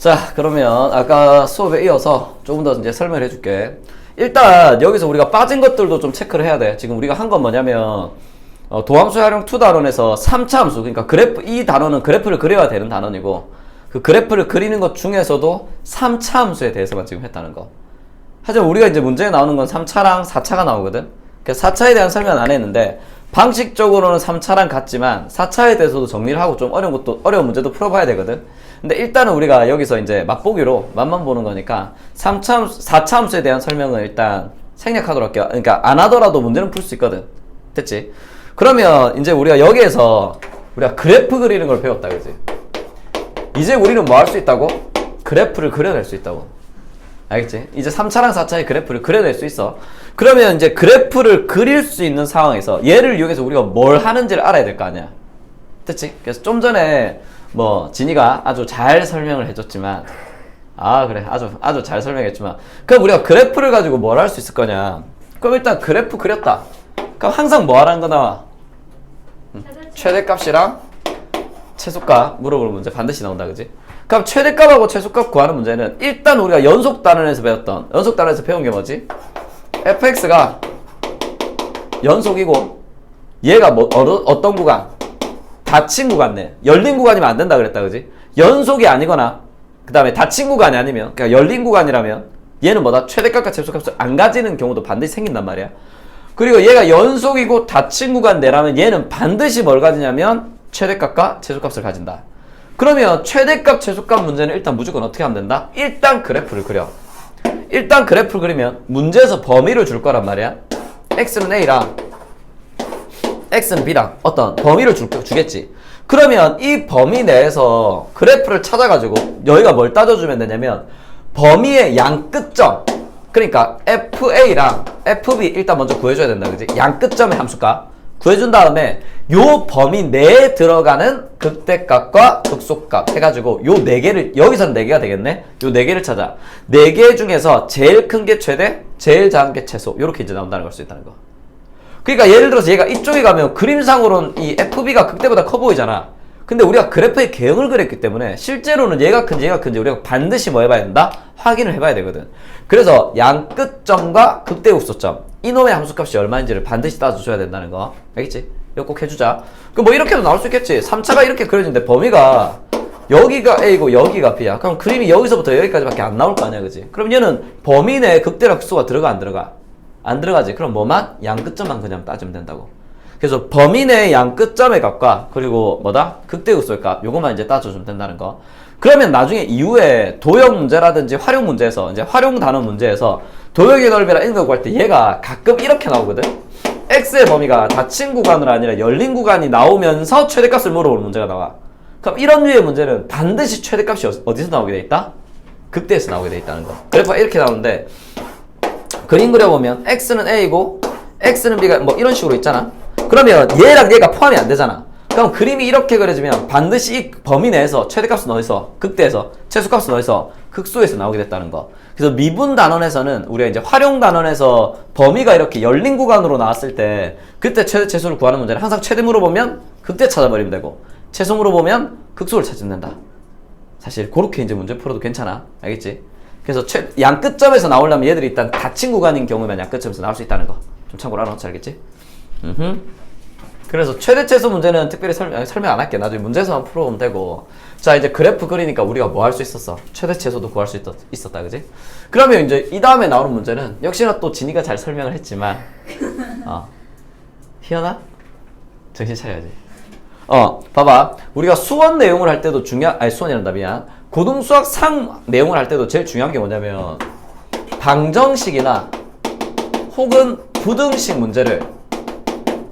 자, 그러면 아까 수업에 이어서 조금 더 이제 설명을 해줄게. 일단 여기서 우리가 빠진 것들도 좀 체크를 해야 돼. 지금 우리가 한 건 뭐냐면 도함수 활용 2 단원에서 3차 함수, 그러니까 그래프, 이 단원은 그래프를 그려야 되는 단원이고 그 그래프를 그리는 것 중에서도 3차 함수에 대해서만 지금 했다는 거. 하지만 우리가 이제 문제에 나오는 건 3차랑 4차가 나오거든. 그래서 4차에 대한 설명은 안 했는데 방식적으로는 3차랑 같지만 4차에 대해서도 정리를 하고 좀 어려운 문제도 풀어봐야 되거든. 근데 일단은 우리가 여기서 이제 맛보기로 맛만 보는 거니까 4차 함수에 대한 설명은 일단 생략하도록 할게요. 그러니까 안 하더라도 문제는 풀 수 있거든. 됐지? 그러면 이제 우리가 여기에서 우리가 그래프 그리는 걸 배웠다, 그지? 이제 우리는 뭐 할 수 있다고? 그래프를 그려낼 수 있다고. 알겠지? 이제 3차랑 4차의 그래프를 그려낼 수 있어. 그러면 이제 그래프를 그릴 수 있는 상황에서 얘를 이용해서 우리가 뭘 하는지를 알아야 될 거 아니야. 됐지? 그래서 좀 전에 뭐 진이가 아주 잘 설명을 해줬지만 그래 아주 잘 설명했지만 그럼 우리가 그래프를 가지고 뭘 할 수 있을 거냐. 그럼 일단 그래프 그렸다. 그럼 항상 뭐 하라는 거 나와? 최대값이랑 최소값 물어보는 문제 반드시 나온다, 그지? 그럼 최대값하고 최소값 구하는 문제는 일단 우리가 연속 단원에서 배운 게 뭐지? fx가 연속이고 얘가 뭐 어떤 구간? 닫힌 구간 내. 열린 구간이면 안 된다 그랬다, 그지? 연속이 아니거나 그 다음에 닫힌 구간이 아니면, 그러니까 열린 구간이라면 얘는 뭐다? 최대값과 최소값을 안 가지는 경우도 반드시 생긴단 말이야. 그리고 얘가 연속이고 닫힌 구간 내라면 얘는 반드시 뭘 가지냐면 최대값과 최소값을 가진다. 그러면 최대값, 최소값 문제는 일단 무조건 어떻게 하면 된다? 일단 그래프를 그려. 일단 그래프를 그리면 문제에서 범위를 줄 거란 말이야. x는 a랑 x는 b랑 어떤 범위를 주겠지. 그러면 이 범위 내에서 그래프를 찾아가지고 여기가 뭘 따져주면 되냐면 범위의 양 끝점, 그러니까 FA랑 FB 일단 먼저 구해줘야 된다, 그지? 양 끝점의 함수값 구해준 다음에 요 범위 내에 들어가는 극대값과 극소값 해가지고 요 4개를, 여기서는 4개가 되겠네? 요 4개를 찾아. 4개 중에서 제일 큰 게 최대, 제일 작은 게 최소. 요렇게 이제 나온다는 걸 수 있다는 거. 그러니까 예를 들어서 얘가 이쪽에 가면 그림상으로는 이 FB가 극대보다 커 보이잖아. 근데 우리가 그래프의 개형을 그렸기 때문에 실제로는 얘가 큰지 우리가 반드시 뭐 해봐야 된다? 확인을 해봐야 되거든. 그래서 양 끝점과 극대극소점, 이놈의 함수값이 얼마인지를 반드시 따져줘야 된다는 거. 알겠지? 이거 꼭 해주자. 그럼 뭐 이렇게도 나올 수 있겠지. 3차가 이렇게 그려지는데 범위가 여기가 A고 여기가 B야. 그럼 그림이 여기서부터 여기까지밖에 안 나올 거 아니야, 그지? 그럼 얘는 범위 내에 극대랑 극소가 들어가 안 들어가? 안 들어가지. 그럼 뭐만? 양 끝점만 그냥 따지면 된다고. 그래서 범위 내의 양 끝점의 값과 그리고 뭐다? 극대극소의 값, 요것만 이제 따져주면 된다는 거. 그러면 나중에 이후에 도형 문제라든지 활용 문제에서, 이제 활용 단원 문제에서 도형의 넓이랑 이런 거 구할 때 얘가 가끔 이렇게 나오거든? x의 범위가 닫힌 구간으로 아니라 열린 구간이 나오면서 최대값을 물어보는 문제가 나와. 그럼 이런 류의 문제는 반드시 최대값이 어디서 나오게 돼 있다? 극대에서 나오게 돼 있다는 거. 그래프가 이렇게 나오는데 그림 그려보면 x는 a고 x는 b가 뭐 이런 식으로 있잖아. 그러면 얘랑 얘가 포함이 안 되잖아. 그럼 그림이 이렇게 그려지면 반드시 이 범위 내에서 최대값은 어디서? 극대에서, 최소값은 어디서? 극소에서 나오게 됐다는 거. 그래서 미분 단원에서는 우리가 이제 활용 단원에서 범위가 이렇게 열린 구간으로 나왔을 때 그때 최대, 최소를 구하는 문제는 항상 최대 물어보면 극대 찾아버리면 되고 최소 물어보면 극소를 찾으면 된다. 사실 그렇게 이제 문제 풀어도 괜찮아. 알겠지? 그래서 양 끝점에서 나오려면 얘들이 일단 닫힌 구간인 경우면 양 끝점에서 나올 수 있다는 거. 좀 참고로 알아놓자, 알겠지? 그래서 최대 최소 문제는 특별히 설명 안 할게. 나중에 문제에서만 풀어보면 되고. 자, 이제 그래프 그리니까 우리가 뭐 할 수 있었어? 최대 최소도 구할 수 있었다, 그지? 그러면 이제 이 다음에 나오는 문제는 역시나 또 진이가 잘 설명을 했지만 희연아? 정신 차려야지. 봐봐. 우리가 수원 내용을 할 때도 수원이란다, 미안. 고등수학 상 내용을 할 때도 제일 중요한 게 뭐냐면 방정식이나 혹은 부등식 문제를,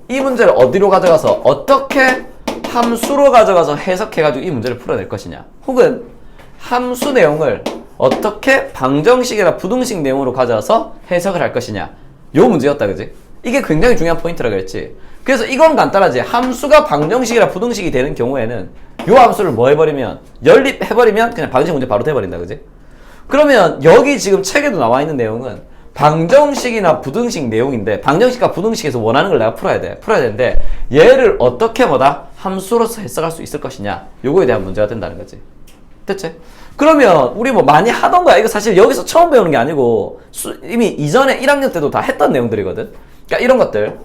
이 문제를 어디로 가져가서 어떻게 함수로 가져가서 해석해가지고 이 문제를 풀어낼 것이냐, 혹은 함수 내용을 어떻게 방정식이나 부등식 내용으로 가져와서 해석을 할 것이냐, 요 문제였다, 그지? 이게 굉장히 중요한 포인트라고 했지. 그래서 이건 간단하지. 함수가 방정식이나 부등식이 되는 경우에는 요 함수를 뭐 해버리면, 연립해버리면 그냥 방정식 문제 바로 돼버린다, 그지? 그러면 여기 지금 책에도 나와 있는 내용은 방정식이나 부등식 내용인데, 방정식과 부등식에서 원하는 걸 내가 풀어야 되는데 얘를 어떻게 함수로서 해석할 수 있을 것이냐, 요거에 대한 문제가 된다는 거지. 됐지? 그러면 우리 뭐 많이 하던 거야. 이거 사실 여기서 처음 배우는 게 아니고 이미 이전에 1학년 때도 다 했던 내용들이거든. 그러니까 이런 것들.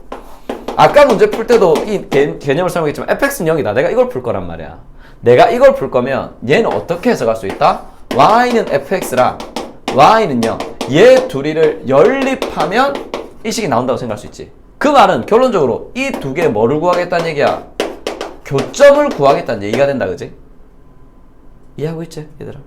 아까 문제 풀 때도 이 개념을 설명했지만 fx는 0이다. 내가 이걸 풀 거란 말이야. 내가 이걸 풀 거면 얘는 어떻게 해석할 수 있다? y는 fx랑 y는 0. 얘 둘이를 연립하면 이 식이 나온다고 생각할 수 있지. 그 말은 결론적으로 이 두 개 뭐를 구하겠다는 얘기야? 교점을 구하겠다는 얘기가 된다. 그지? 이해하고 있지 얘들아?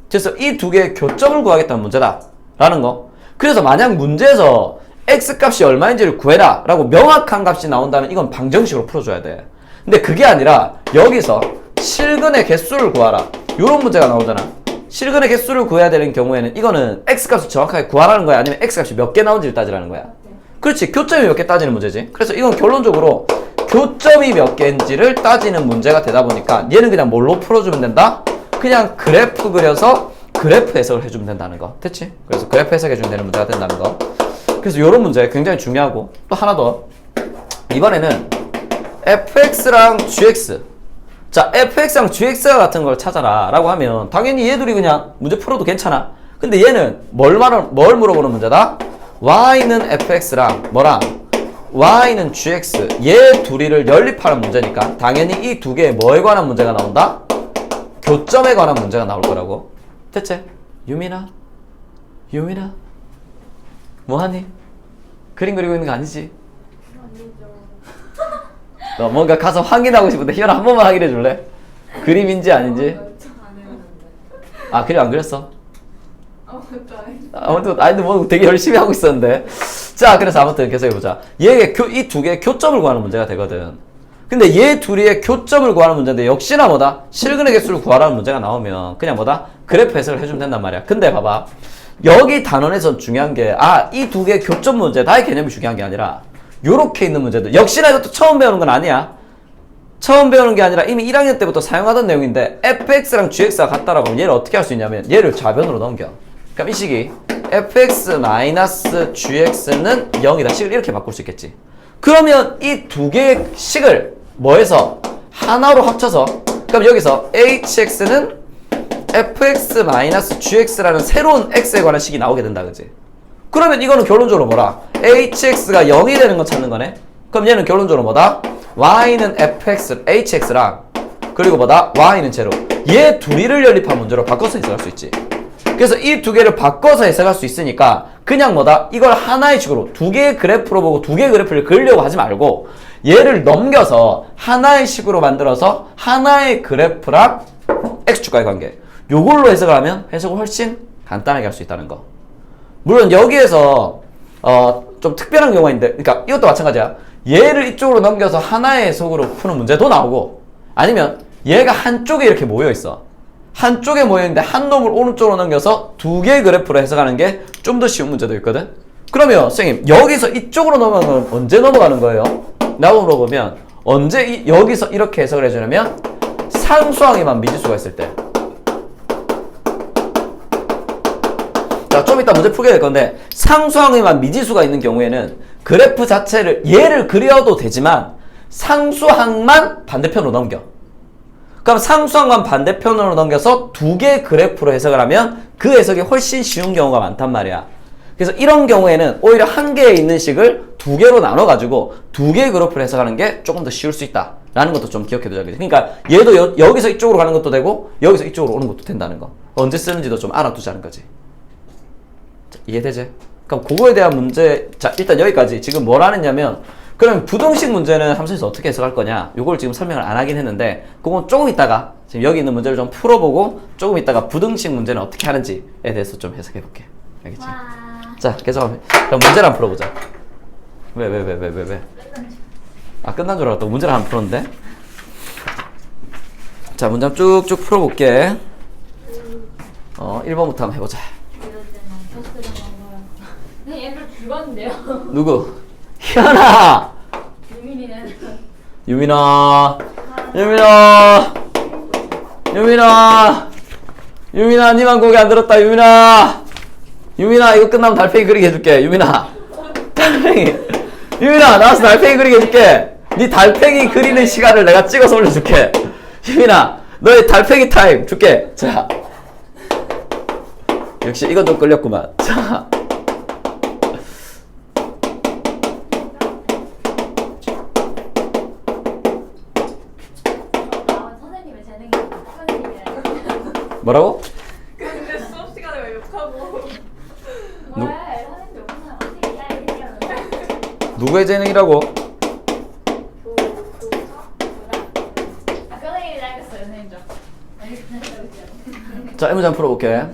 그래서 이 두 개의 교점을 구하겠다는 문제다 라는 거. 그래서 만약 문제에서 x값이 얼마인지를 구해라 라고 명확한 값이 나온다면 이건 방정식으로 풀어줘야 돼. 근데 그게 아니라 여기서 실근의 개수를 구하라 요런 문제가 나오잖아. 실근의 개수를 구해야 되는 경우에는 이거는 x값을 정확하게 구하라는 거야? 아니면 x값이 몇 개 나온지를 따지라는 거야? 그렇지. 교점이 몇 개 따지는 문제지. 그래서 이건 결론적으로 교점이 몇 개인지를 따지는 문제가 되다 보니까 얘는 그냥 뭘로 풀어주면 된다? 그냥 그래프 그려서 그래프 해석을 해주면 된다는 거. 됐지? 그래서 그래프 해석해주면 되는 문제가 된다는 거. 그래서 이런 문제 굉장히 중요하고 또 하나 더. 이번에는 fx랑 gx. 자, fx랑 gx 같은 걸 찾아라 라고 하면 당연히 얘들이 그냥 문제 풀어도 괜찮아. 근데 얘는 뭘 물어보는 문제다? y는 fx랑 뭐랑 y는 gx 얘 둘이를 연립하는 문제니까 당연히 이 두 개의 뭐에 관한 문제가 나온다? 교점에 관한 문제가 나올 거라고. 됐지? 유민아? 뭐하니? 그림 그리고 있는 거 아니지? 너 뭔가 가서 확인하고 싶은데 희연아 한 번만 확인해 줄래? 그림인지 아닌지? 아 그림 안 그렸어? 아무튼 아니 뭐 되게 열심히 하고 있었는데. 자 그래서 아무튼 계속 해보자. 얘의 이 두 개의 교점을 구하는 문제가 되거든. 근데 얘 둘이의 교점을 구하는 문제인데 역시나 뭐다? 실근의 개수를 구하라는 문제가 나오면 그냥 뭐다? 그래프 해석을 해주면 된단 말이야. 근데 봐봐 여기 단원에서 중요한 게 이 두 개의 교점 문제다의 개념이 중요한 게 아니라 요렇게 있는 문제들 역시나 이것도 처음 배우는 건 아니야. 처음 배우는 게 아니라 이미 1학년 때부터 사용하던 내용인데 fx랑 gx가 같다라고 하면 얘를 어떻게 할 수 있냐면 얘를 좌변으로 넘겨. 그럼 이 식이 fx-gx는 0이다. 식을 이렇게 바꿀 수 있겠지. 그러면 이 두 개의 식을 뭐해서 하나로 합쳐서 그럼 여기서 hx는 fx-gx라는 새로운 x에 관한 식이 나오게 된다. 그지? 그러면 이거는 결론적으로 뭐라? hx가 0이 되는 거 찾는 거네. 그럼 얘는 결론적으로 뭐다? y는 hx랑 그리고 뭐다? y는 제로. 얘 둘이를 연립한 문제로 바꿔서 해석할 수 있지. 그래서 이 두 개를 바꿔서 해석할 수 있으니까 그냥 뭐다? 이걸 하나의 식으로 두 개의 그래프로 보고 두 개의 그래프를 그리려고 하지 말고 얘를 넘겨서 하나의 식으로 만들어서 하나의 그래프랑 x축과의 관계 요걸로 해석을 하면 해석을 훨씬 간단하게 할 수 있다는 거. 물론 여기에서 좀 특별한 경우가 있는데 그러니까 이것도 마찬가지야. 얘를 이쪽으로 넘겨서 하나의 해석으로 푸는 문제도 나오고 아니면 얘가 한쪽에 이렇게 모여있어. 한쪽에 모여있는데 한 놈을 오른쪽으로 넘겨서 두 개의 그래프로 해석하는 게 좀 더 쉬운 문제도 있거든. 그러면 선생님 여기서 이쪽으로 넘어가면 언제 넘어가는 거예요? 라고 물어보면 언제 여기서 이렇게 해석을 해주냐면 상수항에만 미지수가 있을 때. 자, 좀 이따 문제 풀게 될 건데 상수항에만 미지수가 있는 경우에는 그래프 자체를 얘를 그려도 되지만 상수항만 반대편으로 넘겨. 그럼 상수항만 반대편으로 넘겨서 두 개의 그래프로 해석을 하면 그 해석이 훨씬 쉬운 경우가 많단 말이야. 그래서 이런 경우에는 오히려 한 개에 있는 식을 두 개로 나눠가지고 두 개의 그래프를 해석하는 게 조금 더 쉬울 수 있다 라는 것도 좀 기억해두자. 그러니까 얘도 여기서 이쪽으로 가는 것도 되고 여기서 이쪽으로 오는 것도 된다는 거. 언제 쓰는지도 좀 알아두자는 거지. 자, 이해되지? 그럼 그거에 대한 문제. 자, 일단 여기까지. 지금 뭘 하느냐면 그럼 부등식 문제는 함수에서 어떻게 해석할 거냐 요걸 지금 설명을 안 하긴 했는데 그건 조금 이따가 지금 여기 있는 문제를 좀 풀어보고 조금 이따가 부등식 문제는 어떻게 하는지에 대해서 좀 해석해 볼게. 알겠지? 와. 자, 계속하면 그럼 문제를 한번 풀어보자. 왜? 아, 끝난 줄 알았다. 문제를 한번 풀었는데. 자, 문제 쭉쭉 풀어볼게. 1번부터 한번 해보자. 네, 얘들 죽었는데요. 누구? 희연아! 유민아, 니만 고개 안 들었다. 유민아, 이거 끝나면 달팽이 그리게 해줄게. 유민아, 나와서 달팽이 그리게 해줄게. 니 달팽이 그리는 시간을 내가 찍어서 올려줄게. 유민아, 너의 달팽이 타임 줄게. 자, 역시 이건 좀 끌렸구만. 자, 선생님의 재능이 선생님이랑 뭐라고? 근데 수업 시간에 왜 욕하고? 왜 선생님 욕하면 어떻게 야 이렇게 누구의 재능이라고? 아 선생님이 알겠어요 선생님 좀. 자, 이 문제 한번 풀어볼게.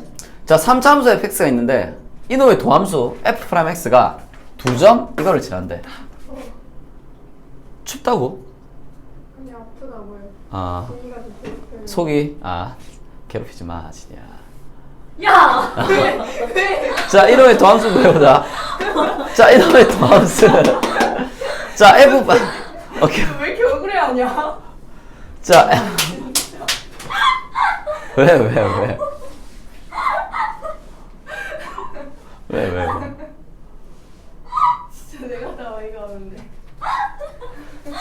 자, 3차함수 fx가 있는데 이놈의 도함수 f'x가 2점 이거를 지난대. 춥다고? 아니 아프다고요. 아, 언니가 좀 속이 괴롭히지 마, 진이야. 야. 자, 이놈의 도함수 배우자. 자, 이놈의 도함수. 자, f 오케이. 왜 이렇게 억울해하냐? 자, 왜? 왜? 진짜 내가 다 어이가 없는데.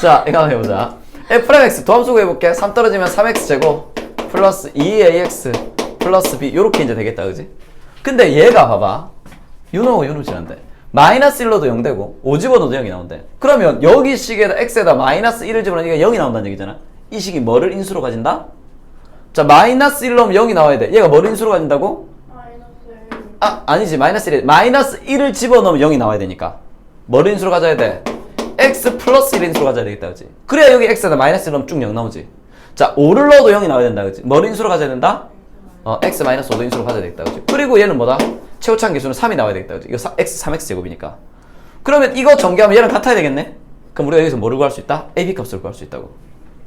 자, 이거 한번 해보자. f'x 도함수 구해볼게. 3 떨어지면 3x제곱 플러스 2ax 플러스 b 요렇게 이제 되겠다, 그지? 근데 얘가 봐봐. 유노하고 유노 지난데 마이너스 1로도 0 되고 5 집어넣어도 0이 나온대. 그러면 여기 식에다 x에다 마이너스 1을 집어넣으니까 0이 나온다는 얘기잖아. 이 식이 뭐를 인수로 가진다? 자, 마이너스 1 넣으면 0이 나와야 돼. 얘가 뭐를 인수로 가진다고? 마이너스. 아니지. 마이너스 1. 마이너스 1을 집어넣으면 0이 나와야 되니까. 뭐를 인수로 가져야 돼? x 플러스 1을 인수로 가져야 되겠다, 그지? 그래야 여기 x에다 마이너스 1 넣으면 쭉 0 나오지. 자, 5를 넣어도 0이 나와야 된다, 그지? 뭐를 인수로 가져야 된다? x 마이너스 5도 인수로 가져야 되겠다, 그지? 그리고 얘는 뭐다? 최고차항 계수는 3이 나와야 되겠다, 그지? 이거 x 3x 제곱이니까. 그러면 이거 전개하면 얘랑 같아야 되겠네? 그럼 우리가 여기서 뭐를 구할 수 있다? ab 값을 구할 수 있다고.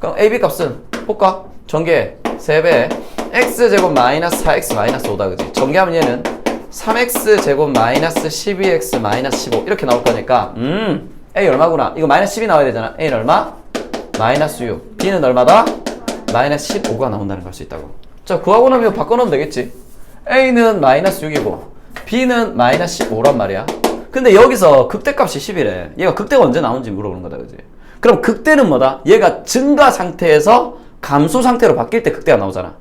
그럼 ab 값은 볼까? 전개 3배 x 제곱 마이너스 4x 마이너스 5다, 그지? 전개하면 얘는 3x 제곱 마이너스 12x 마이너스 15 이렇게 나올 거니까 a 얼마구나? 이거 마이너스 10이 나와야 되잖아. a는 얼마? 마이너스 6. b는 얼마다? 마이너스 15가 나온다는 걸 수 있다고. 자, 구하고 나면 이거 바꿔놓으면 되겠지. a는 마이너스 6이고 b는 마이너스 15란 말이야. 근데 여기서 극대값이 10이래. 얘가 극대가 언제 나오는지 물어보는 거다, 그지? 그럼 극대는 뭐다? 얘가 증가 상태에서 감소 상태로 바뀔 때 극대가 나오잖아.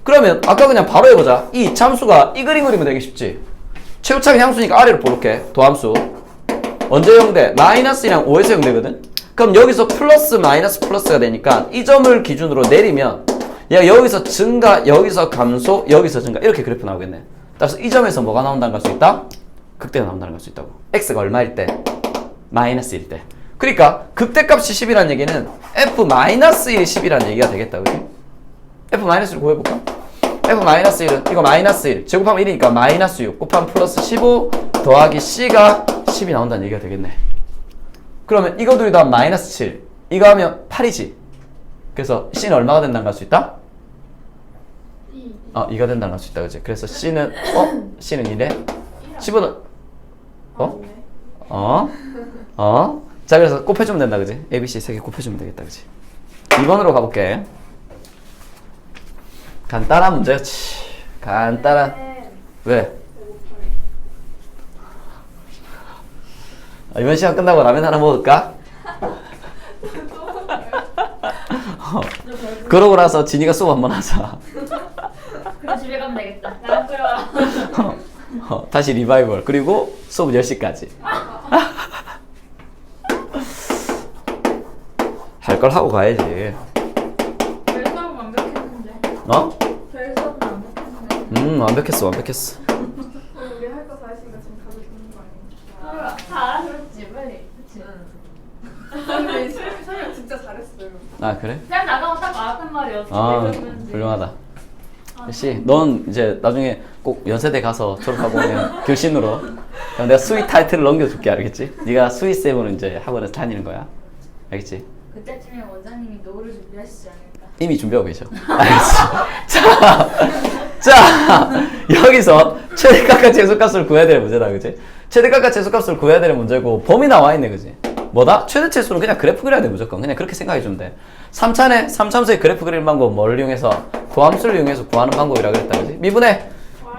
그러면 아까 그냥 바로 해보자. 이 참수가 이 그림 그리면 되기 쉽지. 최고차항 향수니까 아래로 볼게. 도함수 언제 0돼? 마이너스 2랑 5에서 0 되거든. 그럼 여기서 플러스 마이너스 플러스가 되니까 이 점을 기준으로 내리면 얘가 여기서 증가, 여기서 감소, 여기서 증가 이렇게 그래프 나오겠네. 따라서 이 점에서 뭐가 나온다는 걸 수 있다? 극대가 나온다는 걸 수 있다고. x가 얼마일 때? 마이너스 1일 때. 그러니까 극대값이 10이라는 얘기는 f-1이 10이라는 얘기가 되겠다, 그지? f-1을 구해볼까? f-1은 이거 마이너스 1 제곱하면 1이니까 마이너스 6 곱하면 플러스 15 더하기 c가 10이 나온다는 얘기가 되겠네. 그러면 이거 둘이 다 마이너스 7 이거 하면 8이지. 그래서 c는 얼마가 된다는 걸 수 있다? 2가 된다는 걸 수 있다, 그지? 그래서 c는 c는 2래? 15는 자, 그래서 곱해주면 된다, 그지? ABC 3개 곱해주면 되겠다, 그지? 2번으로 가볼게. 간단한 문제였지. 간단한. 왜? 이번 시간 끝나고 라면 하나 먹을까? 그러고 나서 진이가 수업 한번 하자. 그럼 집에 가면 되겠다. 나랑 끓여라. 다시 리바이벌. 그리고 수업 10시까지. 할 걸 하고 가야지. 별수업 완벽했는데. 별수업 완벽했는데. 완벽했어. 우리 할 거 다 했으니까 지금 가도 되는 거 아니야? 다 알아들었지 빨리. 그치? 근데 설명 진짜 잘했어요. 아, 그래? 그냥 나가면 딱 알았단 말이야. 어떻게 그러는지. 훌륭하다. 역시 넌 이제 나중에 꼭 연세대 가서 졸업하고 오면 교신으로 그럼 내가 수의 타이틀을 넘겨줄게, 알겠지? 네가 수의쌤으로 이제 학원에서 다니는 거야, 알겠지? 그때쯤에 원장님이 노후를 준비하시지 않을까. 이미 준비하고 계셔. 알겠어. 자, 여기서 최대값과 최소값을 구해야 되는 문제다, 그지? 최대값과 최소값을 구해야 되는 문제고 범위 나와 있네, 그지? 뭐다? 최대최소는 그냥 그래프 그려야 돼, 무조건. 그냥 그렇게 생각해주면 돼. 3차네, 3참수의 그래프 그리는 방법 뭘 이용해서? 도함수를 이용해서 구하는 방법이라 그랬다, 그지? 미분해.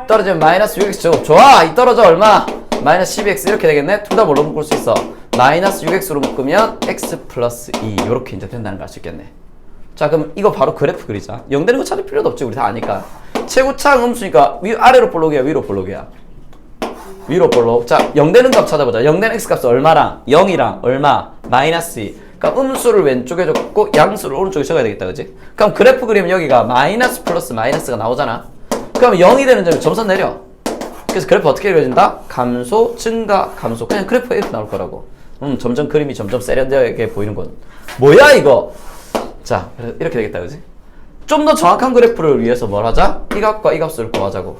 떨어지면 마이너스 6x 제곱. 좋아! 이 떨어져 얼마? 마이너스 12x 이렇게 되겠네? 둘 다 뭘로 묶을 수 있어? 마이너스 6x로 묶으면 x 플러스 2 요렇게 이제 된다는 걸 알 수 있겠네. 자, 그럼 이거 바로 그래프 그리자. 0 되는 거 찾을 필요도 없지. 우리 다 아니까. 최고차항 음수니까 아래로 볼록이야, 위로 볼록이야? 위로 볼록. 자, 0 되는 값 찾아보자. 0 되는 x값은 얼마랑 0이랑 얼마? 마이너스 2. 그러니까 음수를 왼쪽에 적고 양수를 오른쪽에 적어야 되겠다, 그지? 그럼 그래프 그리면 여기가 마이너스 플러스 마이너스가 나오잖아. 그럼 0이 되는 점에 점선 내려. 그래서 그래프 어떻게 그려진다? 감소, 증가, 감소. 그냥 그래프가 이렇게 나올 거라고. 점점 그림이 점점 세련되게 보이는 건 뭐야 이거? 자, 이렇게 되겠다, 그지? 좀 더 정확한 그래프를 위해서 뭘 하자? 이 값과 이 값을 구하자고.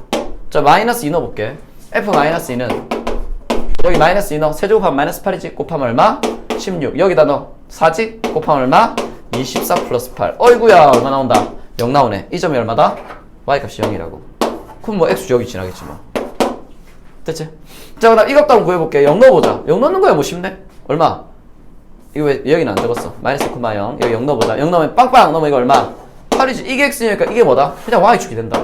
자, 마이너스 2 넣어볼게. f 마이너스 2는 여기 마이너스 2 넣어. 세제곱하면 마이너스 8이지? 곱하면 얼마? 16. 여기다 넣어. 4지? 곱하면 얼마? 24 플러스 8. 어이구야, 얼마 나온다? 0 나오네. 이 점이 얼마다? y값이 0이라고. 그럼 뭐 x 여기 지나겠지 뭐. 됐지? 자, 그다음 이 값도 한번 구해볼게. 0 넣어보자. 0 넣는 거야 뭐 쉽네? 얼마? 이거 왜 여기는 안 적었어? 마이너스 0, 여기 0 넣어보자. 0 넣으면 빵빵 넣으면 이거 얼마? 8이지. 이게 x니까 이게 뭐다? 그냥 y축이 된다.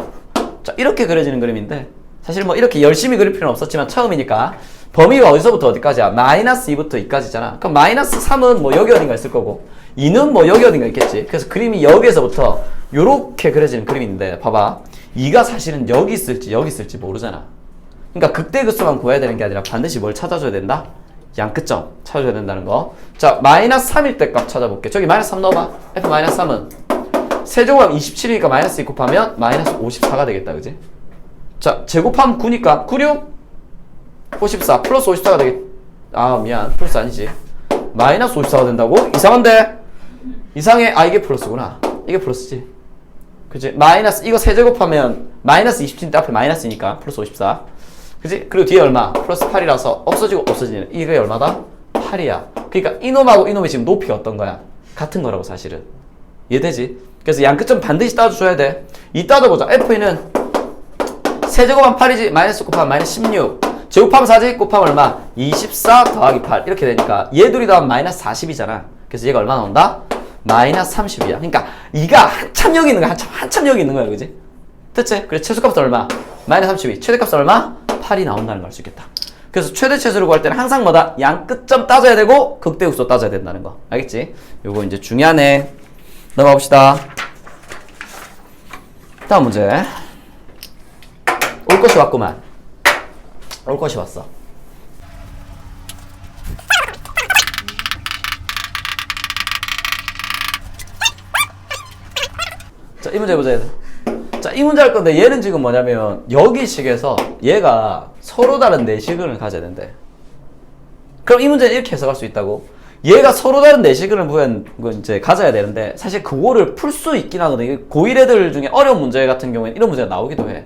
자, 이렇게 그려지는 그림인데 사실 뭐 이렇게 열심히 그릴 필요는 없었지만 처음이니까 범위가 어디서부터 어디까지야? 마이너스 2부터 2까지잖아. 그럼 마이너스 3은 뭐 여기 어딘가 있을 거고 2는 뭐 여기 어딘가 있겠지. 그래서 그림이 여기에서부터 요렇게 그려지는 그림인데 봐봐. 2가 사실은 여기 있을지 모르잖아. 그러니까 극대극소만 구해야 되는 게 아니라 반드시 뭘 찾아줘야 된다? 양끝점 찾아줘야 된다는 거. 자, 마이너스 3일 때 값 찾아볼게. 저기 마이너스 3 넣어봐. f 마이너스 3은 세제곱하면 27이니까 마이너스 2 곱하면 마이너스 54가 되겠다, 그지? 자, 제곱하면 9니까 96 54 플러스 54가 되겠. 아, 미안, 플러스 아니지. 마이너스 54가 된다고? 이상한데? 이상해. 아, 이게 플러스구나. 이게 플러스지. 그치? 마이너스 이거 세제곱하면 마이너스 27인데 앞에 마이너스니까 플러스 54. 그치? 그리고 뒤에 얼마? 플러스 8이라서 없어지고 없어지는 이게 얼마다? 8이야. 그러니까 이놈하고 이놈이 지금 높이가 어떤 거야? 같은 거라고 사실은. 이해되지? 그래서 양끝점 반드시 따져줘야 돼. 이 따져보자. f는 세제곱하면 8이지. 마이너스 곱하면 마이너스 16. 제곱하면 4지. 곱하면 얼마? 24 더하기 8 이렇게 되니까 얘 둘이 더하면 마이너스 40이잖아. 그래서 얘가 얼마 나온다? 마이너스 30이야. 그러니까 2가 한참 여기 있는 거야. 한참 여기 있는 거야. 그지? 됐지? 그래서 최소값은 얼마? 마이너스 32. 최대값은 얼마? 8이 나온다는 걸 알 수 있겠다. 그래서 최대 최소를 구할 때는 항상 뭐다? 양끝점 따져야 되고 극대극소 따져야 된다는 거. 알겠지? 요거 이제 중요하네. 넘어가 봅시다. 다음 문제. 올 것이 왔구만. 올 것이 왔어. 자, 이 문제 보자. 자, 이 문제 할 건데 얘는 지금 뭐냐면 여기 식에서 얘가 서로 다른 내시근을 가져야 된대. 그럼 이 문제는 이렇게 해석할 수 있다고. 얘가 서로 다른 내시근을 이제 가져야 되는데 사실 그거를 풀 수 있긴 하거든. 고1 애들 중에 어려운 문제 같은 경우에는 이런 문제가 나오기도 해.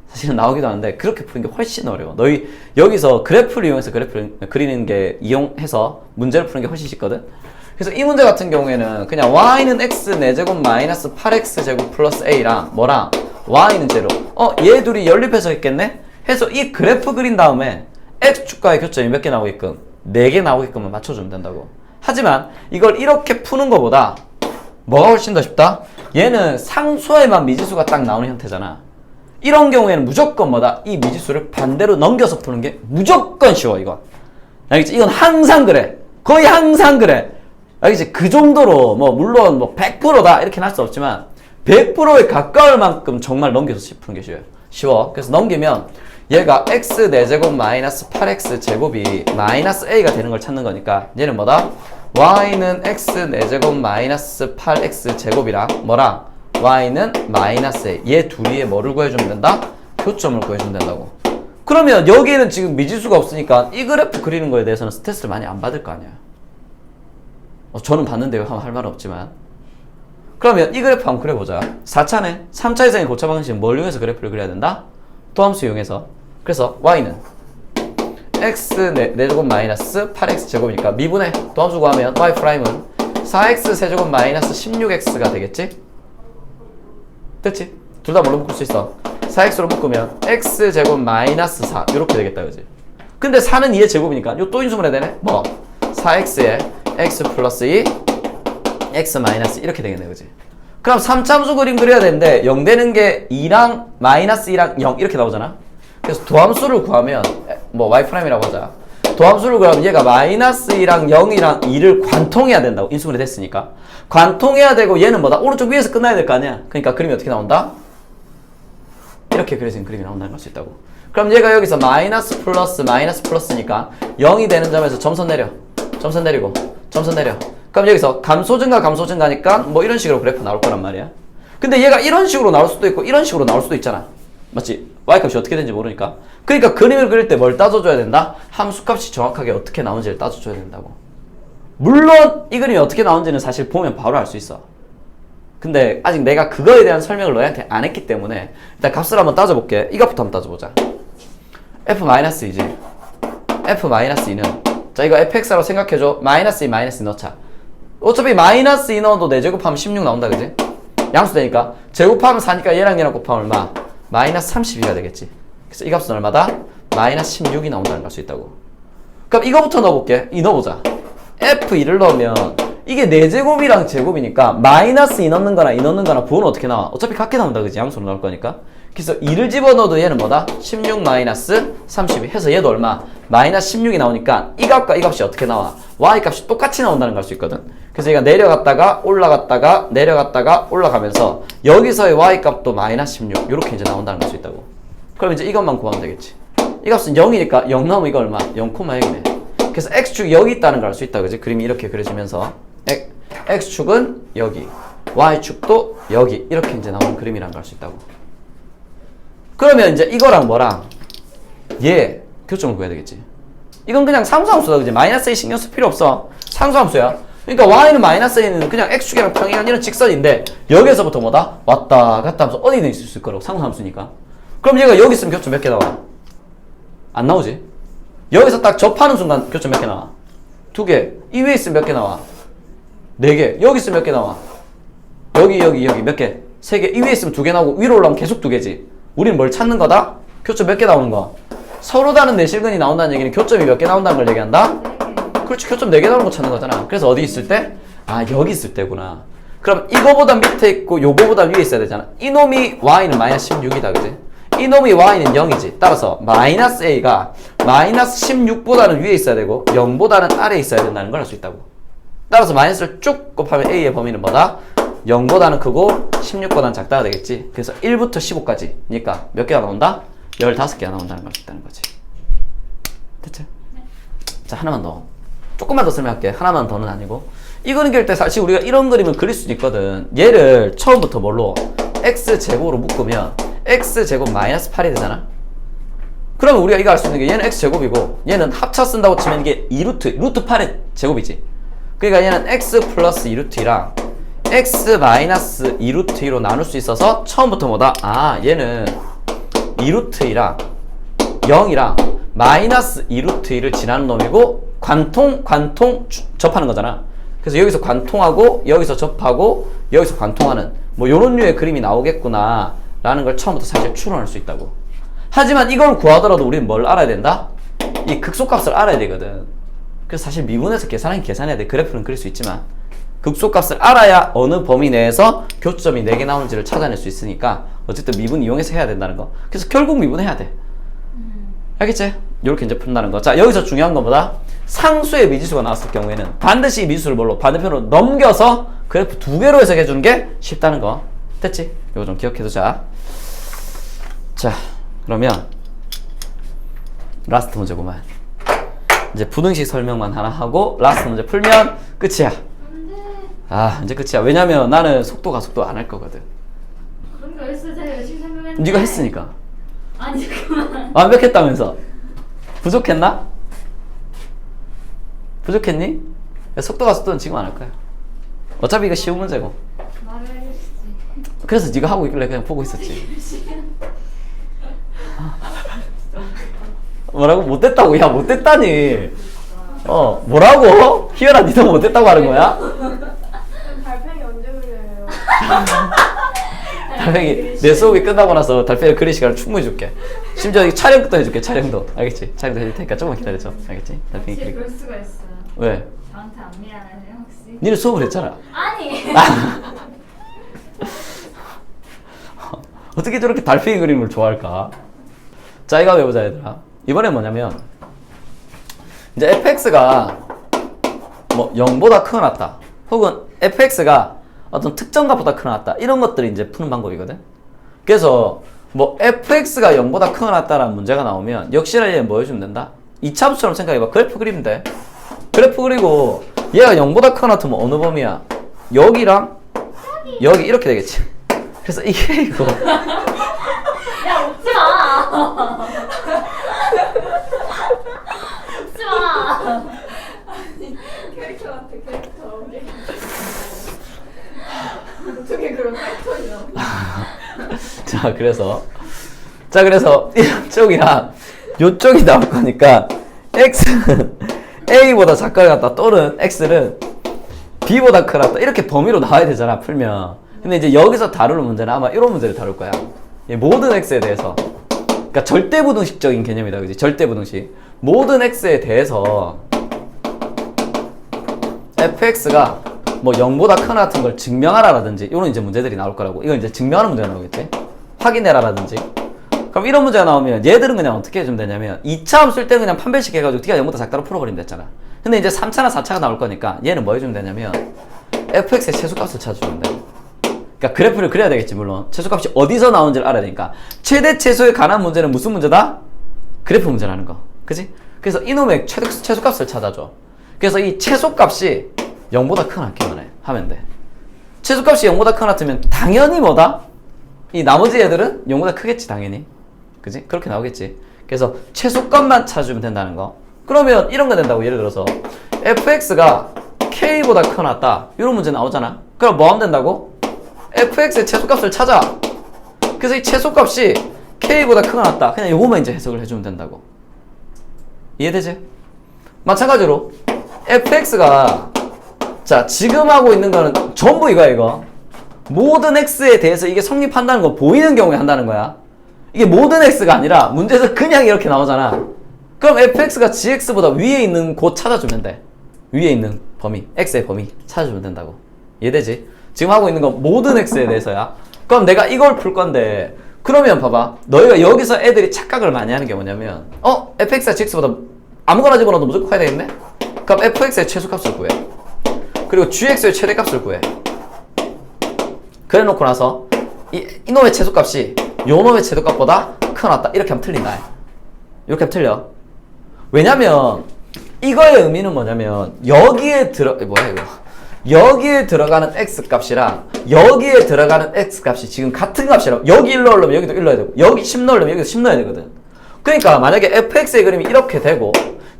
사실은 나오기도 하는데 그렇게 푸는 게 훨씬 어려워. 너희 여기서 그래프를 이용해서 그래프를 그리는 게 이용해서 문제를 푸는 게 훨씬 쉽거든. 그래서 이 문제 같은 경우에는 그냥 y는 x 4제곱 마이너스 8x 제곱 플러스 a랑 뭐랑 y는 제로. 얘 둘이 연립해서 했겠네? 해서 이 그래프 그린 다음에 x축과의 교점이 몇 개 나오게끔 4개 나오게끔만 맞춰주면 된다고. 하지만 이걸 이렇게 푸는 것보다 뭐가 훨씬 더 쉽다? 얘는 상수에만 미지수가 딱 나오는 형태잖아. 이런 경우에는 무조건 뭐다? 이 미지수를 반대로 넘겨서 푸는 게 무조건 쉬워, 이건. 알겠지? 이건 항상 그래. 거의 항상 그래. 알겠지? 그 정도로, 물론 100%다. 이렇게는 할 수 없지만, 100%에 가까울 만큼 정말 넘겨서 푸는 게 쉬워. 그래서 넘기면, 얘가 x 4제곱 마이너스 8x 제곱이 마이너스 a가 되는 걸 찾는 거니까, 얘는 뭐다? y는 x 4제곱 마이너스 8x 제곱이랑, 뭐랑? y는 마이너스 a. 얘 둘이의 뭐를 구해주면 된다? 교점을 구해주면 된다고. 그러면 여기에는 지금 미지수가 없으니까 이 그래프 그리는 거에 대해서는 스트레스를 많이 안 받을 거 아니야. 저는 받는데요. 할 말은 없지만. 그러면 이 그래프 한번 그려보자. 4차네. 3차 이상의 고차 방식은 뭘 이용해서 그래프를 그려야 된다? 도함수 이용해서. 그래서 y는 x 4제곱 마이너스 8x 제곱이니까 미분해. 도함수 구하면 y 프라임은 4x 세제곱 마이너스 16x가 되겠지? 됐지? 둘 다 뭘로 묶을 수 있어? 4x로 묶으면 x제곱 마이너스 4 이렇게 되겠다, 그지? 근데 4는 2의 제곱이니까 요 또 인수분해 되네? 4x에 x 플러스 2 x 마이너스 이렇게 되겠네, 그지? 그럼 3참수 그림 그려야 되는데 0 되는 게 2랑 마이너스 2랑 0 이렇게 나오잖아? 그래서 도함수를 구하면 y 프라임이라고 하자. 도함수를 그러면 얘가 마이너스 2랑 0이랑 2를 관통해야 된다고. 인수분해 됐으니까. 관통해야 되고 얘는 뭐다? 오른쪽 위에서 끝나야 될 거 아니야. 그러니까 그림이 어떻게 나온다? 이렇게 그려진 그림이 나온다는 걸 수 있다고. 그럼 얘가 여기서 마이너스 플러스니까 0이 되는 점에서 점선 내려. 점선 내리고 점선 내려. 그럼 여기서 감소 증가니까 뭐 이런 식으로 그래프 나올 거란 말이야. 근데 얘가 이런 식으로 나올 수도 있고 이런 식으로 나올 수도 있잖아. 맞지? y값이 어떻게 되는지 모르니까. 그러니까 그림을 그릴 때 뭘 따져줘야 된다? 함수값이 정확하게 어떻게 나오는지를 따져줘야 된다고. 물론 이 그림이 어떻게 나오는지는 사실 보면 바로 알 수 있어. 근데 아직 내가 그거에 대한 설명을 너희한테 안 했기 때문에 일단 값을 한번 따져볼게. 이것부터 한번 따져보자. f-2지. f-2는 자 이거 fx라고 생각해줘. 마이너스 2 넣자. 어차피 마이너스 2 넣어도 4제곱하면 16 나온다 그지? 양수되니까 제곱하면 4니까 얘랑 곱하면 얼마? 마이너스 32가 되겠지. 그래서 이 값은 얼마다? 마이너스 16이 나온다는 걸 수 있다고. 그럼 이거부터 넣어볼게. 이 넣어보자. f2를 넣으면 이게 4제곱이랑 제곱이니까 마이너스 2 넣는 거나 2 넣는 거나 부호는 어떻게 나와? 어차피 같게 나온다 그지? 양수로 나올 거니까. 그래서 2를 집어넣어도 얘는 뭐다? 16 마이너스 32 해서 얘도 얼마? 마이너스 16이 나오니까 이 값과 이 값이 어떻게 나와? y 값이 똑같이 나온다는 걸 수 있거든. 그래서 얘가 내려갔다가 올라갔다가 내려갔다가 올라가면서 여기서의 y 값도 마이너스 16 이렇게 이제 나온다는 걸 수 있다고. 그럼 이제 이것만 구하면 되겠지. 이 값은 0이니까 0 넣으면 이거 얼마? 0,0이네. 그래서 x축이 여기 있다는 걸 알 수 있다 그지? 그림이 이렇게 그려지면서 x축은 여기, y축도 여기 이렇게 이제 나오는 그림이라는 걸 알 수 있다고. 그러면 이제 이거랑 뭐랑 얘 교점을 구해야 되겠지. 이건 그냥 상수함수다 그지? 마이너스 2 신경 쓸 필요 없어. 상수함수야. 그러니까 y는 마이너스 a는 그냥 x축이랑 평행한 이런 직선인데 여기에서부터 뭐다? 왔다 갔다 하면서 어디든 있을 거라고. 상수함수니까. 그럼 얘가 여기 있으면 교점 몇 개 나와? 안 나오지? 여기서 딱 접하는 순간 교점 몇 개 나와? 2개. 이 위에 있으면 몇 개 나와? 4개. 여기 있으면 몇 개 나와? 여기 몇 개? 3개. 이 위에 있으면 2개 나오고 위로 올라오면 계속 2개지. 우리는 뭘 찾는 거다? 교점 몇 개 나오는 거? 서로 다른 내실근이 나온다는 얘기는 교점이 몇 개 나온다는 걸 얘기한다? 그렇지. 교점 4개 나오는 거 찾는 거잖아. 그래서 어디 있을 때? 아 여기 있을 때구나. 그럼 이거보다 밑에 있고 요거보다 위에 있어야 되잖아. 이놈이 y는 마이너스 16이다 그지? 이놈이 y는 0이지. 따라서 마이너스 a가 마이너스 16보다는 위에 있어야 되고 0보다는 아래에 있어야 된다는 걸 알 수 있다고. 따라서 마이너스를 쭉 곱하면 a의 범위는 뭐다? 0보다는 크고 16보다는 작다가 되겠지. 그래서 1부터 15까지니까 몇 개가 나온다? 15개가 나온다는 걸 수 있다는 거지. 됐죠? 네. 자 하나만 더. 조금만 더 설명할게. 하나만 더는 아니고. 이 그림 그릴 때 사실 우리가 이런 그림을 그릴 수도 있거든. 얘를 처음부터 뭘로? x제곱으로 묶으면 x제곱 마이너스 8이 되잖아. 그러면 우리가 이거 알 수 있는 게 얘는 x제곱이고 얘는 합차 쓴다고 치면 이게 2루트, 루트 8의 제곱이지. 그러니까 얘는 x 플러스 2루트이랑 x 마이너스 2루트 2로 나눌 수 있어서 처음부터 뭐다? 아 얘는 2루트 2랑 0이랑 마이너스 2루트 2를 지나는 놈이고 관통 접하는 거잖아. 그래서 여기서 관통하고 여기서 접하고 여기서 관통하는 뭐 요런 류의 그림이 나오겠구나 라는 걸 처음부터 사실 추론할 수 있다고. 하지만 이걸 구하더라도 우리는 뭘 알아야 된다? 이 극소값을 알아야 되거든. 그래서 사실 미분해서 계산해야 돼. 그래프는 그릴 수 있지만 극소값을 알아야 어느 범위 내에서 교점이 4개 나오는지를 찾아낼 수 있으니까 어쨌든 미분 이용해서 해야 된다는 거. 그래서 결국 미분해야 돼. 알겠지? 이렇게 이제 푼다는 거. 자 여기서 중요한 건 뭐다? 상수의 미지수가 나왔을 경우에는 반드시 이 미지수를 뭘로? 반대편으로 넘겨서 그래프 2개로 해석해 주는 게 쉽다는 거. 됐지? 이거 좀 기억해 두자. 자 그러면 라스트 문제구만. 이제 부등식 설명만 하나 하고 라스트 문제 풀면 끝이야. 아 이제 끝이야. 왜냐면 나는 속도 안 할 거거든. 그런 거 했어요. 열심히 설명했는데. 네가 했으니까. 아니 잠깐만. 완벽했다면서. 부족했나? 부족했니? 속도는 지금 안 할 거야. 어차피 이거 쉬운 문제고. 말을 해주지. 그래서 네가 하고 있길래 그냥 보고 있었지. 뭐라고? 못됐다고? 야 못됐다니. 뭐라고? 희열아 니도 못됐다고 하는 거야? 달팽이 언제 그려요? 달팽이 내 수업이 끝나고 나서 달팽이 그릴 시간을 충분히 줄게. 심지어 촬영도 해줄게. 촬영도. 알겠지? 촬영도 해줄 테니까 조금만 기다려줘. 알겠지? 달팽이 혹시 그릴. 그럴 수가 있어. 왜? 저한테 안 미안하세요 혹시? 니는 수업을 했잖아. 아니. 어떻게 저렇게 달팽이 그림을 좋아할까? 자 이거 한번 해보자 얘들아. 이번엔 뭐냐면 이제 fx가 뭐 0보다 크거나 같다. 혹은 fx가 어떤 특정 값보다 크거나 같다. 이런 것들이 이제 푸는 방법이거든. 그래서 뭐 fx가 0보다 크거나 같다라는 문제가 나오면 역시나 얘는 뭐 해주면 된다? 이차함수처럼 생각해봐. 그래프 그리면 돼. 그래프 그리고 얘가 0보다 크거나 같으면 어느 범위야? 여기랑 여기 이렇게 되겠지. 그래서 이게 이거 야 웃지 마. 웃지 마. 캐릭터한테 캐릭터. 어떻게 그런 패턴이 나오냐? 자 그래서 이쪽이랑 요쪽이 나올 거니까 x는 a보다 작거나 같다 또는 x는 b보다 크다 같다 이렇게 범위로 나와야 되잖아 풀면. 근데 이제 여기서 다루는 문제는 아마 이런 문제를 다룰 거야. 모든 x에 대해서, 그러니까 절대부등식적인 개념이다, 그지? 절대부등식. 모든 x에 대해서 fx가 뭐 0보다 크나 같은 걸 증명하라라든지 이런 이제 문제들이 나올 거라고. 이건 이제 증명하는 문제가 나오겠지. 확인해라라든지. 그럼 이런 문제가 나오면 얘들은 그냥 어떻게 해주면 되냐면 2차함 쓸 때 그냥 판별식 해가지고 t가 0보다 작다로 풀어버리면 됐잖아. 근데 이제 3차나 4차가 나올 거니까 얘는 뭐 해주면 되냐면 fx의 최소값을 찾아주면 돼. 그러니까 그래프를 그려야 되겠지. 물론 최소값이 어디서 나오는지를 알아야 되니까. 최대 최소에 관한 문제는 무슨 문제다? 그래프 문제라는 거. 그치? 그래서 이놈의 최소값을 찾아줘. 그래서 이 최소값이 0보다 크거나 같기만 해. 하면 돼. 최소값이 0보다 크거나 같으면 당연히 뭐다? 이 나머지 애들은 0보다 크겠지 당연히. 그치? 그렇게 나오겠지. 그래서 최소값만 찾아주면 된다는 거. 그러면 이런 거 된다고. 예를 들어서 fx가 k보다 크거나 같다 이런 문제 나오잖아. 그럼 뭐 하면 된다고? fx의 최소값을 찾아. 그래서 이 최소값이 k보다 크거나 같다. 그냥 요거만 이제 해석을 해주면 된다고. 이해되지? 마찬가지로 fx가 자 지금 하고 있는 거는 전부 이거야 이거. 모든 x에 대해서 이게 성립한다는 거 보이는 경우에 한다는 거야. 이게 모든 x가 아니라 문제에서 그냥 이렇게 나오잖아. 그럼 fx가 gx보다 위에 있는 곳 찾아주면 돼. 위에 있는 범위, x의 범위 찾아주면 된다고. 이해되지? 지금 하고 있는 건 모든 x에 대해서야. 그럼 내가 이걸 풀 건데 그러면 봐봐. 너희가 여기서 애들이 착각을 많이 하는 게 뭐냐면 fx가 gx보다 아무거나 집어넣어도 무조건 커야 되겠네? 그럼 fx의 최소값을 구해. 그리고 gx의 최대값을 구해. 그래 놓고 나서 이놈의 최소값이 요놈의 최소값보다 크거나 같다 이렇게 하면 틀린다. 이렇게 하면 틀려. 왜냐면 이거의 의미는 뭐냐면 여기에 뭐야 이거? 여기에 들어가는 x값이랑 여기에 들어가는 x값이 지금 같은 값이라고. 여기 1 넣으려면 여기도 1 넣어야 되고 여기 10 넣으려면 여기도 10 넣어야 되거든. 그러니까 만약에 fx의 그림이 이렇게 되고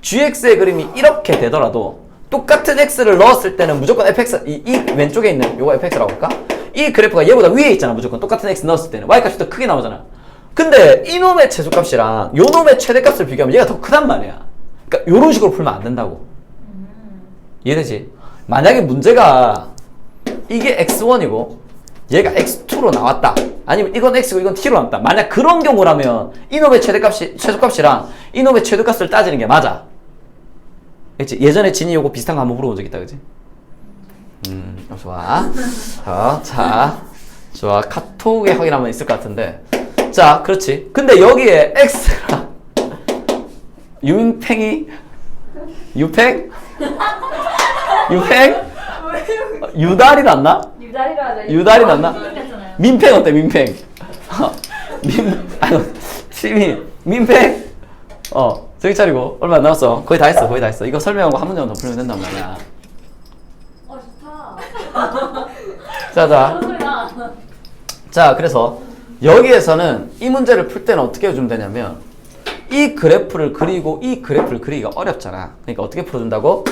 gx의 그림이 이렇게 되더라도 똑같은 x를 넣었을 때는 무조건 fx 이 왼쪽에 있는 요거 fx라고 할까? 이 그래프가 얘보다 위에 있잖아. 무조건 똑같은 x 넣었을 때는 y값이 더 크게 나오잖아. 근데 이놈의 최소값이랑 요놈의 최대값을 비교하면 얘가 더 크단 말이야. 그러니까 요런 식으로 풀면 안 된다고. 이해되지? 만약에 문제가 이게 x1이고 얘가 x2로 나왔다. 아니면 이건 x고 이건 t로 나왔다. 만약 그런 경우라면 이놈의 최소값이랑 이놈의 최대값을 따지는 게 맞아. 그치? 예전에 진이 요거 비슷한 거 한번 물어본 적 있다. 그치? 좋아. 좋아. 카톡에 확인하면 있을 것 같은데. 자, 그렇지. 근데 여기에 x랑 유팽이 유팽? 유달이 났나? 유달이 났나? 민팽 어때? 민팽. 민팽. 저기 차리고 얼마 안 남았어. 거의 다 했어. 이거 설명하고 한 문제만 더 풀면 된단 말이야. 좋다. 자, 그래서 여기에서는 이 문제를 풀 때는 어떻게 해주면 되냐면 이 그래프를 그리고 이 그래프를 그리기가 어렵잖아. 그러니까 어떻게 풀어준다고?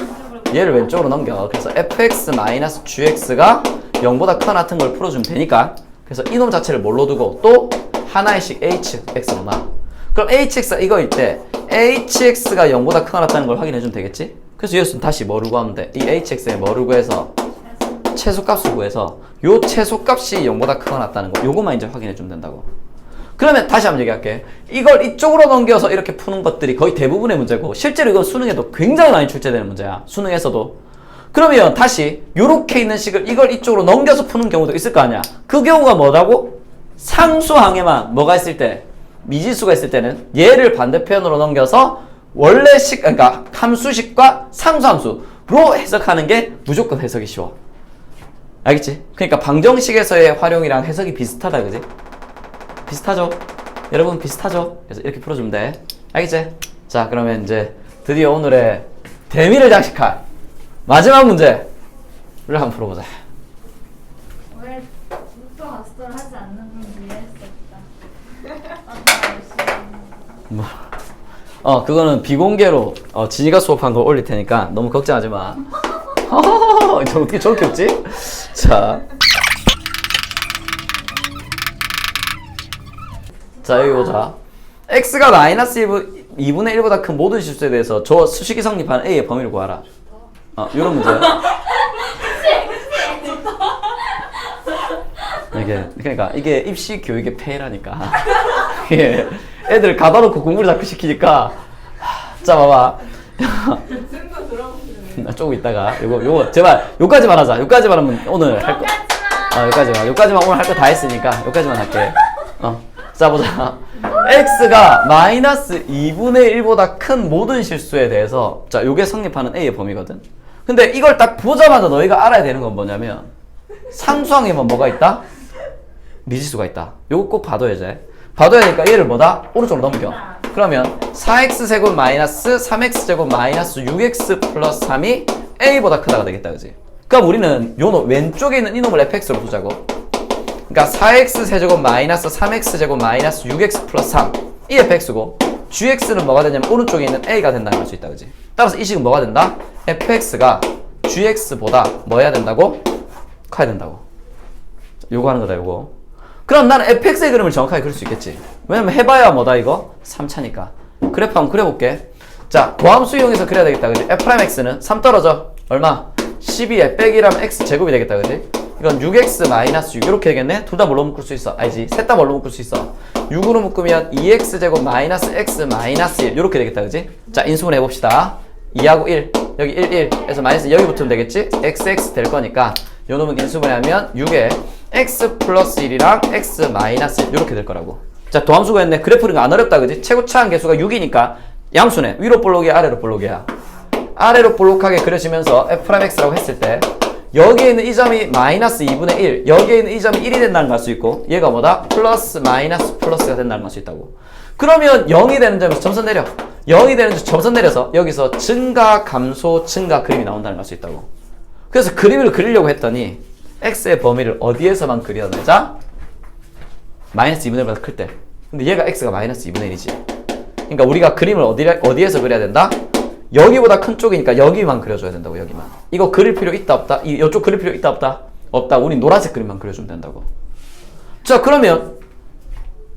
얘를 왼쪽으로 넘겨. 그래서 fx-gx가 0보다 크거나 같은 걸 풀어주면 되니까. 그래서 이놈 자체를 뭘로 두고 또 하나의씩 hx로 놔. 그럼 hx가 이거일 때 hx가 0보다 크거나 같다는 걸 확인해주면 되겠지? 그래서 여기서 다시 뭐를 구하면 돼? 이 hx에 뭐를 구해서 최소값을 구해서 요 최소값이 0보다 크거나 같다는 거 요거만 이제 확인해주면 된다고. 그러면 다시 한번 얘기할게. 이걸 이쪽으로 넘겨서 이렇게 푸는 것들이 거의 대부분의 문제고 실제로 이건 수능에도 굉장히 많이 출제되는 문제야. 수능에서도. 그러면 다시 요렇게 있는 식을 이걸 이쪽으로 넘겨서 푸는 경우도 있을 거 아니야. 그 경우가 뭐라고? 상수항에만 뭐가 있을 때? 미지수가 있을 때는 얘를 반대편으로 넘겨서 원래식, 그러니까 함수식과 상수함수로 해석하는 게 무조건 해석이 쉬워. 알겠지? 그러니까 방정식에서의 활용이랑 해석이 비슷하다, 그지? 비슷하죠? 여러분 비슷하죠? 그래서 이렇게 풀어주면 돼. 알겠지? 자, 그러면 이제 드디어 오늘의 대미를 장식할 마지막 문제를 한번 풀어보자. 왜 또 학습을 하지 않는 건 이해할 수 없다. 그거는 비공개로 진이가 수업한 걸 올릴 테니까 너무 걱정하지 마. 저 어떻게 저렇게 웃지? 자, 여기 보자. x가 마이너스 2분의 1보다 큰 모든 실수에 대해서 저 수식이 성립하는 a의 범위를 구하라. 이런 문제야. 이게 입시 교육의 폐해라니까. 이게 애들 가다 놓고 공부를 자꾸 시키니까. 자, 봐봐. 쌤도 들어보시네. 조금 있다가 요거 제발 요까지만 하자. 요까지만 하면 오늘 할 거. 요까지만 오늘 할 거 다 했으니까 요까지만 할게. 자, 보자. x가 마이너스 2분의 1보다 큰 모든 실수에 대해서 자, 요게 성립하는 a의 범위거든. 근데 이걸 딱 보자마자 너희가 알아야 되는 건 뭐냐면 상수항에만 뭐가 있다? 미지수가 있다. 요거 꼭 봐둬야 돼. 봐둬야 되니까 얘를 뭐다? 오른쪽으로 넘겨. 그러면 4x제곱 마이너스 3x제곱 마이너스 6x 플러스 3이 a보다 크다가 되겠다, 그지? 그럼 우리는 요 왼쪽에 있는 이놈을 fx로 두자고. 그러니까 4x 세제곱 마이너스 3x 제곱 마이너스 6x 플러스 3 이 fx고 gx는 뭐가 되냐면 오른쪽에 있는 a가 된다는 걸 수 있다, 그지? 따라서 이 식은 뭐가 된다? fx가 gx보다 뭐 해야 된다고? 커야 된다고. 요거 하는 거다, 요거. 그럼 나는 fx의 그림을 정확하게 그릴 수 있겠지. 왜냐면 해봐야 뭐다, 이거? 3차니까. 그래프 한번 그려볼게. 자, 도함수 이용해서 그려야 되겠다, 그지? f'x는 3 떨어져. 얼마? 12에 빼기라면 x 제곱이 되겠다, 그지? 이건 6x 마이너스 6 이렇게 되겠네? 둘 다 뭘로 묶을 수 있어? 알지? 셋 다 뭘로 묶을 수 있어? 6으로 묶으면 2x 제곱 마이너스 x 마이너스 1 이렇게 되겠다, 그지? 자, 인수분 해봅시다. 2하고 1 여기 1 1에서 마이너스 여기 붙으면 되겠지? xx 될 거니까 요 놈은 인수분해하면 6에 x 플러스 1이랑 x 마이너스 1 이렇게 될 거라고. 자, 도함수가 했네. 그래프 그리는 거 안 어렵다, 그지? 최고차항 개수가 6이니까 양수네. 위로 볼록이야, 아래로 볼록이야? 아래로 볼록하게 그려지면서 f'x라고 했을 때 여기에 있는 이 점이 마이너스 2분의 1 여기에 있는 이 점이 1이 된다는 걸 알 수 있고 얘가 뭐다? 플러스 마이너스 플러스가 된다는 걸 알 수 있다고. 그러면 0이 되는 점에서 점선 내려. 0이 되는 점 점선 내려서 여기서 증가 감소 증가 그림이 나온다는 걸 알 수 있다고. 그래서 그림을 그리려고 했더니 x의 범위를 어디에서만 그려내자? 마이너스 2분의 1보다 클 때. 근데 얘가 x가 마이너스 2분의 1이지. 그러니까 우리가 그림을 어디에서 그려야 된다? 여기보다 큰 쪽이니까 여기만 그려줘야 된다고. 여기만. 이거 그릴 필요 있다 없다? 이쪽 그릴 필요 있다 없다? 없다. 우린 노란색 그림만 그려주면 된다고. 자, 그러면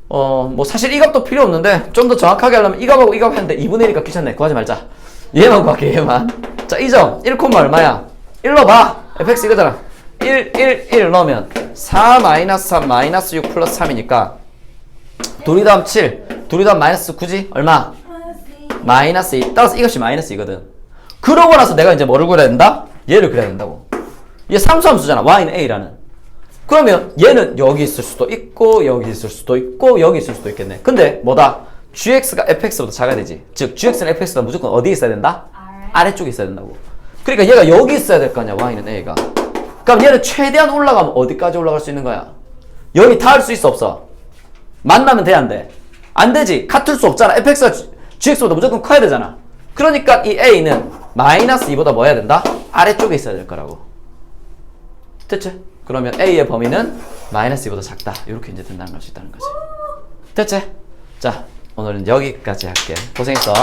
뭐 사실 이 값도 필요 없는데 좀 더 정확하게 하려면 이 값하고 이 값 했는데 2분의 1이니까 귀찮네. 구하지 말자. 얘만 구할게. 얘만. 자, 이 점 1, 얼마야? 1 넣어봐. fx 이거잖아. 1 넣으면 4 마이너스 3 마이너스 6 플러스 3이니까 둘이 더하면 7 둘이 더하면 마이너스 9지? 얼마? 마이너스 2. 따라서 이것이 마이너스 2거든. 그러고 나서 내가 이제 뭐를 그려야 된다? 얘를 그려야 된다고. 얘 상수함수잖아. y는 a라는. 그러면 얘는 여기 있을 수도 있고 여기 있을 수도 있고 여기 있을 수도 있겠네. 근데 뭐다? gx가 fx보다 작아야 되지. 즉 gx는 fx보다 무조건 어디에 있어야 된다? 아래쪽에 있어야 된다고. 그러니까 얘가 여기 있어야 될 거 아니야. y는 a가. 그럼 얘는 최대한 올라가면 어디까지 올라갈 수 있는 거야? 여기 닿을 수 있어 없어? 만나면 돼 안 돼? 안 되지. 같을 수 없잖아. fx가 gx보다 무조건 커야 되잖아. 그러니까 이 a는 마이너스 2보다 뭐 해야 된다? 아래쪽에 있어야 될 거라고. 됐지? 그러면 a의 범위는 마이너스 2보다 작다. 이렇게 이제 된다는 걸 수 있다는 거지. 됐지? 자, 오늘은 여기까지 할게. 고생했어.